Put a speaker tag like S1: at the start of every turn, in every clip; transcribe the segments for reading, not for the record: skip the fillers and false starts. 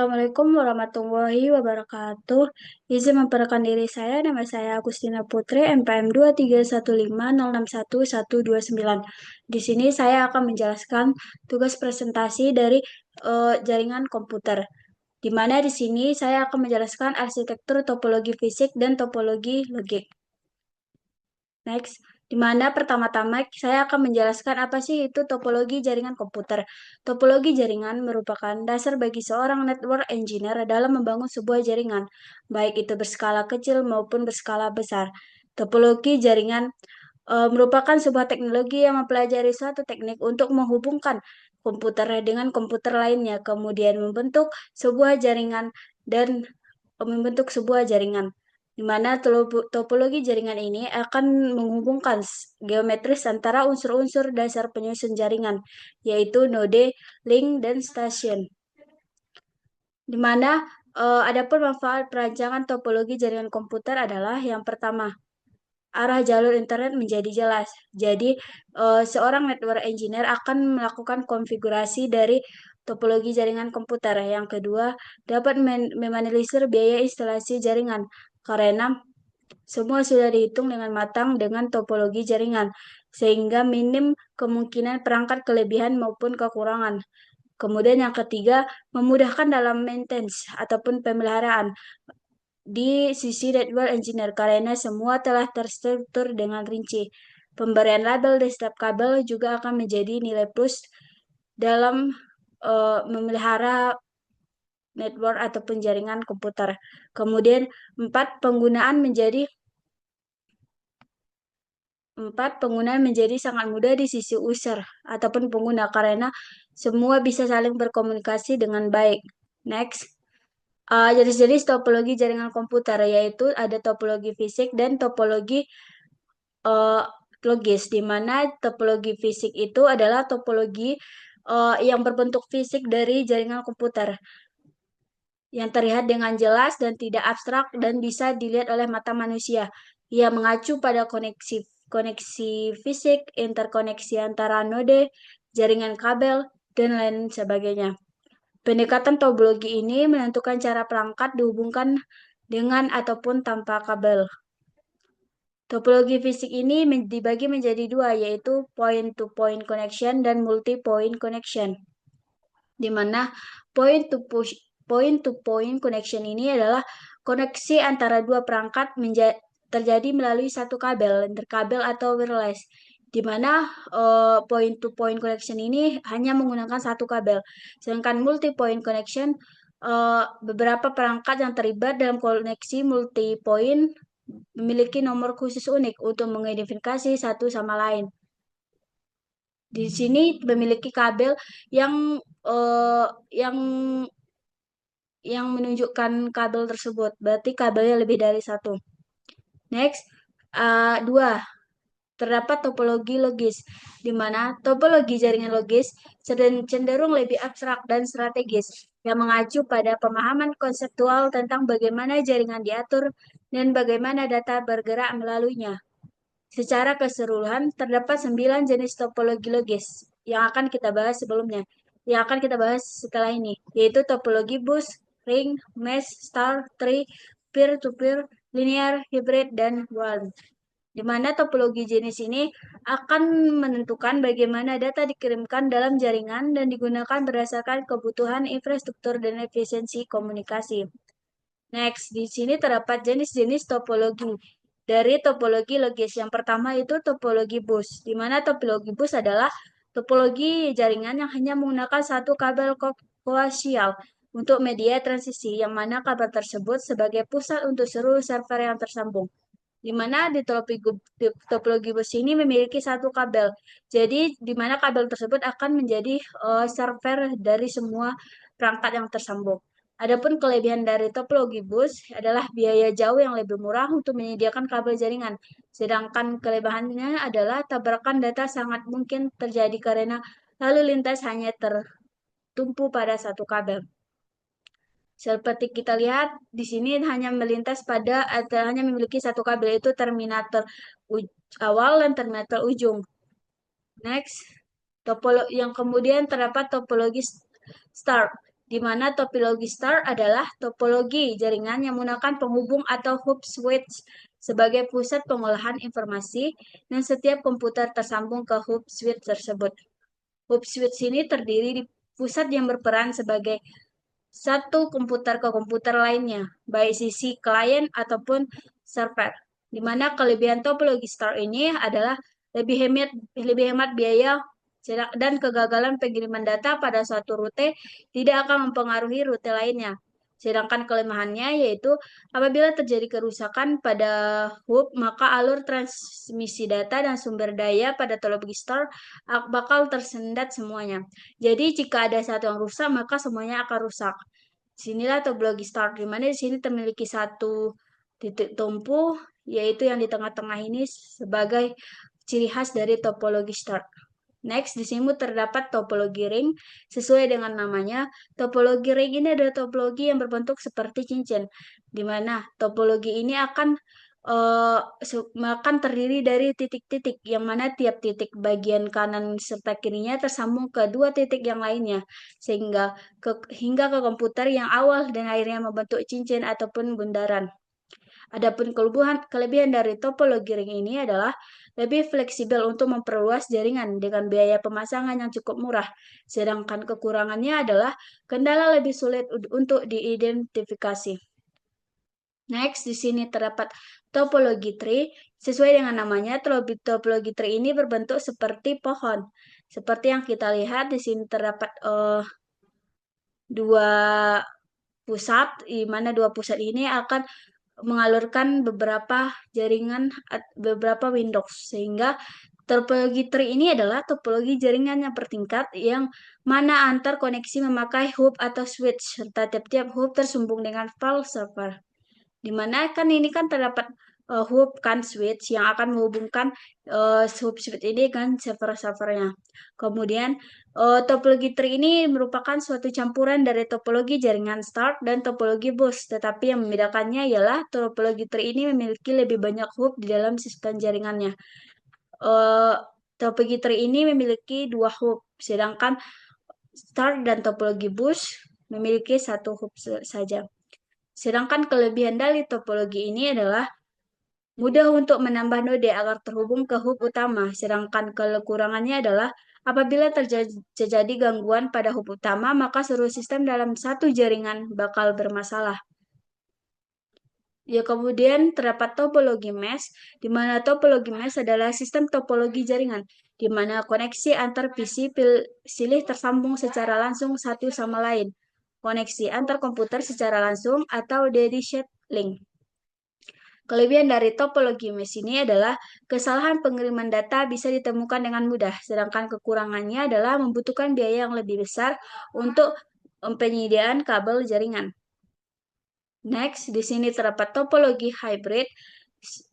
S1: Assalamualaikum warahmatullahi wabarakatuh. Izin memperkenalkan diri saya, nama saya Agustina Putri, NPM 23150611129. Di sini saya akan menjelaskan tugas presentasi dari jaringan komputer. Di mana di sini saya akan menjelaskan arsitektur topologi fisik dan topologi logik. Next, di mana pertama-tama saya akan menjelaskan apa sih itu topologi jaringan komputer. Topologi jaringan merupakan dasar bagi seorang network engineer dalam membangun sebuah jaringan, baik itu berskala kecil maupun berskala besar. Topologi jaringan merupakan sebuah teknologi yang mempelajari suatu teknik untuk menghubungkan komputer dengan komputer lainnya, kemudian membentuk sebuah jaringan dan membentuk sebuah jaringan, di mana topologi jaringan ini akan menghubungkan geometris antara unsur-unsur dasar penyusun jaringan, yaitu node, link, dan stasiun. Di mana adapun manfaat perancangan topologi jaringan komputer adalah yang pertama, arah jalur internet menjadi jelas. Jadi, seorang network engineer akan melakukan konfigurasi dari topologi jaringan komputer. Yang kedua, dapat meminimalisir biaya instalasi jaringan karena semua sudah dihitung dengan matang dengan topologi jaringan, sehingga minim kemungkinan perangkat kelebihan maupun kekurangan. Kemudian yang ketiga, memudahkan dalam maintenance ataupun pemeliharaan di sisi network engineer karena semua telah terstruktur dengan rinci. Pemberian label di setiap kabel juga akan menjadi nilai plus dalam memelihara network ataupun jaringan komputer. Kemudian penggunaan menjadi sangat mudah di sisi user ataupun pengguna karena semua bisa saling berkomunikasi dengan baik. Next, jenis-jenis topologi jaringan komputer yaitu ada topologi fisik dan topologi uh, logis, di mana topologi fisik itu adalah topologi yang berbentuk fisik dari jaringan komputer yang terlihat dengan jelas dan tidak abstrak dan bisa dilihat oleh mata manusia. Ia mengacu pada koneksi fisik, interkoneksi antara node, jaringan kabel, dan lain sebagainya. Pendekatan topologi ini menentukan cara perangkat dihubungkan dengan ataupun tanpa kabel. Topologi fisik ini dibagi menjadi dua, yaitu point-to-point connection dan multi-point connection, di mana point-to-point connection ini adalah koneksi antara dua perangkat terjadi melalui satu kabel, interkabel atau wireless, di mana point-to-point connection ini hanya menggunakan satu kabel. Sedangkan multi-point connection, beberapa perangkat yang terlibat dalam koneksi multi-point memiliki nomor khusus unik untuk mengidentifikasi satu sama lain. Di sini memiliki kabel yang eh, yang yang menunjukkan kabel tersebut. Berarti kabelnya lebih dari satu. Next, dua, terdapat topologi logis, di mana topologi jaringan logis cenderung lebih abstrak dan strategis, yang mengacu pada pemahaman konseptual tentang bagaimana jaringan diatur dan bagaimana data bergerak melaluinya. Secara keseluruhan, terdapat 9 jenis topologi logis yang akan kita bahas sebelumnya, yang akan kita bahas setelah ini, yaitu topologi bus, ring, mesh, star, tree, peer-to-peer, linear, hybrid, dan worm. Di mana topologi jenis ini akan menentukan bagaimana data dikirimkan dalam jaringan dan digunakan berdasarkan kebutuhan infrastruktur dan efisiensi komunikasi. Next, di sini terdapat jenis-jenis topologi. Dari topologi logis, yang pertama itu topologi bus, di mana topologi bus adalah topologi jaringan yang hanya menggunakan satu kabel koaksial untuk media transisi, yang mana kabel tersebut sebagai pusat untuk seluruh server yang tersambung. Di mana di topologi bus ini memiliki satu kabel. Jadi, di mana kabel tersebut akan menjadi server dari semua perangkat yang tersambung. Adapun kelebihan dari topologi bus adalah biaya jauh yang lebih murah untuk menyediakan kabel jaringan. Sedangkan kelebihannya adalah tabrakan data sangat mungkin terjadi karena lalu lintas hanya tertumpu pada satu kabel. Seperti kita lihat di sini hanya memiliki satu kabel, yaitu terminator awal dan terminator ujung. Next, yang kemudian terdapat topologi star, di mana topologi star adalah topologi jaringan yang menggunakan penghubung atau hub switch sebagai pusat pengolahan informasi dan setiap komputer tersambung ke hub switch tersebut. Hub switch ini terdiri di pusat yang berperan sebagai satu komputer ke komputer lainnya, baik sisi klien ataupun server. Di mana kelebihan topologi star ini adalah lebih hemat biaya dan kegagalan pengiriman data pada suatu rute tidak akan mempengaruhi rute lainnya. Sedangkan kelemahannya yaitu apabila terjadi kerusakan pada hub, maka alur transmisi data dan sumber daya pada topologi star bakal tersendat semuanya. Jadi jika ada satu yang rusak, maka semuanya akan rusak. Sinilah topologi start, di mana di sini memiliki satu titik tumpu, yaitu yang di tengah-tengah ini sebagai ciri khas dari topologi start. Next, di sini terdapat topologi ring. Sesuai dengan namanya, topologi ring ini adalah topologi yang berbentuk seperti cincin, di mana topologi ini akan terdiri dari titik-titik, yang mana tiap titik bagian kanan serta kirinya tersambung ke dua titik yang lainnya, hingga ke komputer yang awal dan akhirnya membentuk cincin ataupun bundaran. Adapun kelebihan dari topologi ring ini adalah lebih fleksibel untuk memperluas jaringan dengan biaya pemasangan yang cukup murah. Sedangkan kekurangannya adalah kendala lebih sulit untuk diidentifikasi. Next, di sini terdapat topologi tree. Sesuai dengan namanya, topologi tree ini berbentuk seperti pohon. Seperti yang kita lihat, di sini terdapat dua pusat, di mana dua pusat ini akan mengalurkan beberapa jaringan, beberapa Windows, sehingga topologi tree ini adalah topologi jaringan yang bertingkat yang mana antar koneksi memakai hub atau switch, serta tiap-tiap hub tersambung dengan file server. Dimana kan ini kan terdapat hub kan switch yang akan menghubungkan hub switch ini dengan server-servernya. Kemudian topologi tree ini merupakan suatu campuran dari topologi jaringan start dan topologi bus, tetapi yang membedakannya ialah topologi tree ini memiliki lebih banyak hub di dalam sistem jaringannya. Topologi tree ini memiliki dua hub, sedangkan start dan topologi bus memiliki satu hub saja. Sedangkan kelebihan dari topologi ini adalah mudah untuk menambah node agar terhubung ke hub utama. Sedangkan kekurangannya adalah apabila terjadi gangguan pada hub utama, maka seluruh sistem dalam satu jaringan bakal bermasalah. Ya, kemudian terdapat topologi mesh, di mana topologi mesh adalah sistem topologi jaringan, di mana koneksi antar PC silih tersambung secara langsung satu sama lain. Koneksi antar komputer secara langsung atau dedicated link. Kelebihan dari topologi mesh ini adalah kesalahan pengiriman data bisa ditemukan dengan mudah, sedangkan kekurangannya adalah membutuhkan biaya yang lebih besar untuk penyediaan kabel jaringan. Next, di sini terdapat topologi hybrid.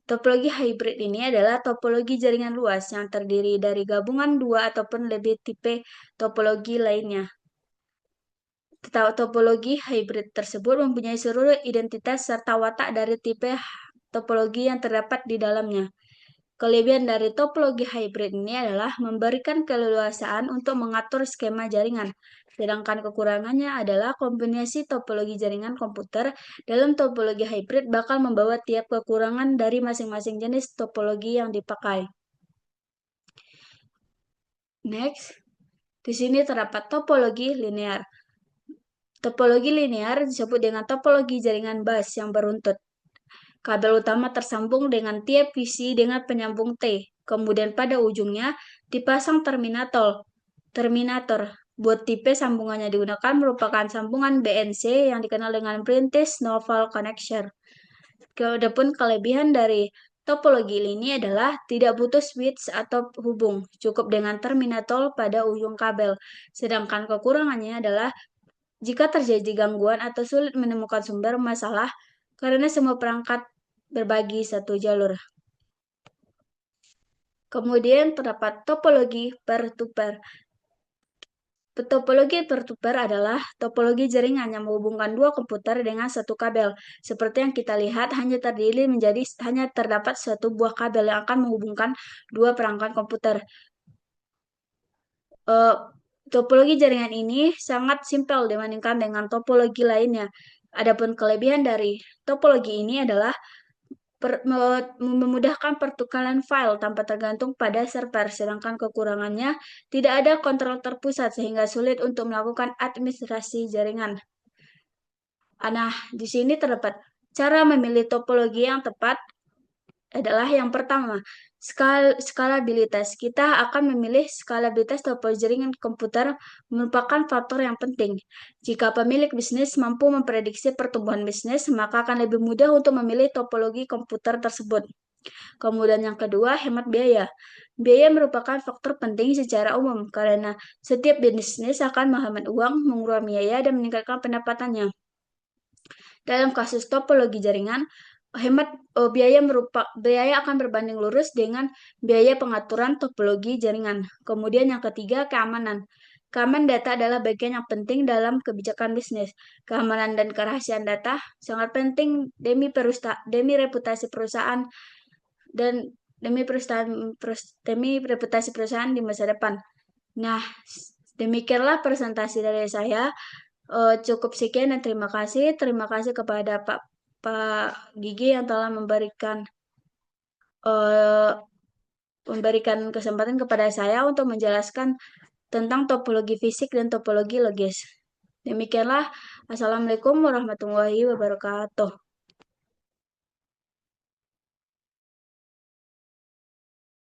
S1: Topologi hybrid ini adalah topologi jaringan luas yang terdiri dari gabungan dua ataupun lebih tipe topologi lainnya. Topologi hybrid tersebut mempunyai seluruh identitas serta watak dari tipe topologi yang terdapat di dalamnya. Kelebihan dari topologi hybrid ini adalah memberikan keleluasaan untuk mengatur skema jaringan, sedangkan kekurangannya adalah kombinasi topologi jaringan komputer dalam topologi hybrid bakal membawa tiap kekurangan dari masing-masing jenis topologi yang dipakai. Next, di sini terdapat topologi linear. Topologi linear disebut dengan topologi jaringan bus yang beruntut. Kabel utama tersambung dengan tiap PC dengan penyambung T. Kemudian pada ujungnya dipasang terminator. Buat tipe sambungannya digunakan merupakan sambungan BNC yang dikenal dengan British Novel Connection. Adapun kelebihan dari topologi ini adalah tidak butuh switch atau hubung, cukup dengan terminator pada ujung kabel. Sedangkan kekurangannya adalah jika terjadi gangguan atau sulit menemukan sumber masalah karena semua perangkat berbagi satu jalur. Kemudian terdapat topologi peer-to-peer. Topologi peer-to-peer adalah topologi jaringan yang menghubungkan dua komputer dengan satu kabel. Seperti yang kita lihat, hanya terdapat satu buah kabel yang akan menghubungkan dua perangkat komputer. Topologi jaringan ini sangat simpel dibandingkan dengan topologi lainnya. Adapun kelebihan dari topologi ini adalah memudahkan pertukaran file tanpa tergantung pada server, sedangkan kekurangannya tidak ada kontrol terpusat sehingga sulit untuk melakukan administrasi jaringan. Nah, di sini terdapat cara memilih topologi yang tepat adalah yang pertama, skalabilitas. Kita akan memilih skalabilitas topologi jaringan komputer merupakan faktor yang penting. Jika pemilik bisnis mampu memprediksi pertumbuhan bisnis, maka akan lebih mudah untuk memilih topologi komputer tersebut. Kemudian yang kedua, hemat biaya. Biaya merupakan faktor penting secara umum karena setiap bisnis akan menghemat uang, mengurangi biaya, dan meningkatkan pendapatannya. Dalam kasus topologi jaringan, biaya akan berbanding lurus dengan biaya pengaturan topologi jaringan. Kemudian yang ketiga, keamanan. Keamanan data adalah bagian yang penting dalam kebijakan bisnis. Keamanan dan kerahasiaan data sangat penting demi reputasi perusahaan dan demi reputasi perusahaan di masa depan. Nah, demikianlah presentasi dari saya. Cukup sekian dan terima kasih. Terima kasih kepada Pak Gigi yang telah eh, memberikan kesempatan kepada saya untuk menjelaskan tentang topologi fisik dan topologi logis. Demikianlah. Assalamualaikum warahmatullahi wabarakatuh.